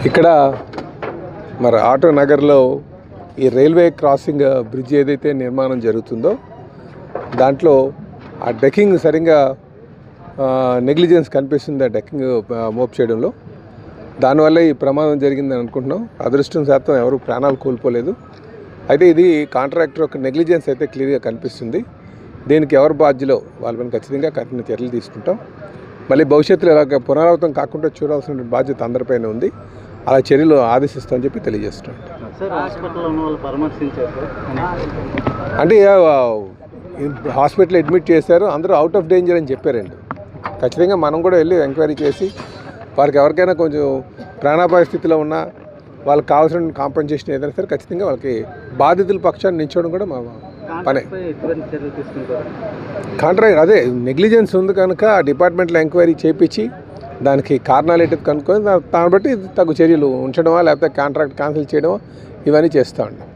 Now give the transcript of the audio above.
ఇక్కడ మరి ఆటో నగర్లో ఈ రైల్వే క్రాసింగ్ బ్రిడ్జ్ ఏదైతే నిర్మాణం జరుగుతుందో దాంట్లో ఆ డెక్కింగ్ సరిగ్గా నెగ్లిజెన్స్ కనిపిస్తుంది. ఆ డెక్కింగ్ మోప్ చేయడంలో దానివల్ల ఈ ప్రమాదం జరిగిందని అనుకుంటున్నాం. అదృష్టం శాతం ఎవరు ప్రాణాలు కోల్పోలేదు. అయితే ఇది కాంట్రాక్టర్ యొక్క నెగ్లిజెన్స్ అయితే క్లియర్గా కనిపిస్తుంది. దీనికి ఎవరు బాధ్యులో వాళ్ళ పైన ఖచ్చితంగా కఠిన చర్యలు తీసుకుంటాం. మళ్ళీ భవిష్యత్తులో ఇలాగ పునరావృతం కాకుండా చూడాల్సిన బాధ్యత అందరిపైన ఉంది. అలా చర్యలు ఆదేశిస్తామని చెప్పి తెలియజేస్తున్నాం. అంటే హాస్పిటల్ అడ్మిట్ చేశారు, అందరూ అవుట్ ఆఫ్ డేంజర్ అని చెప్పారండి. ఖచ్చితంగా మనం కూడా వెళ్ళి ఎంక్వైరీ చేసి వారికి ఎవరికైనా కొంచెం ప్రాణాపాయ స్థితిలో ఉన్నా వాళ్ళకి కావాల్సిన కాంపెన్సేషన్ ఏదైనా సరే ఖచ్చితంగా వాళ్ళకి బాధితుల పక్షాన్ని నిల్చోవడం కూడా మా పనే. కాంట్రాక్ట్ అదే నెగ్లిజెన్స్ ఉంది కనుక ఆ డిపార్ట్మెంట్లో ఎంక్వైరీ చేయించి దానికి కారణాలు ఏంటి కనుక్కొని దాన్ని బట్టి తగు చర్యలు ఉంచడమా లేకపోతే కాంట్రాక్ట్ క్యాన్సిల్ చేయడమా ఇవన్నీ చేస్తూ ఉంటాం.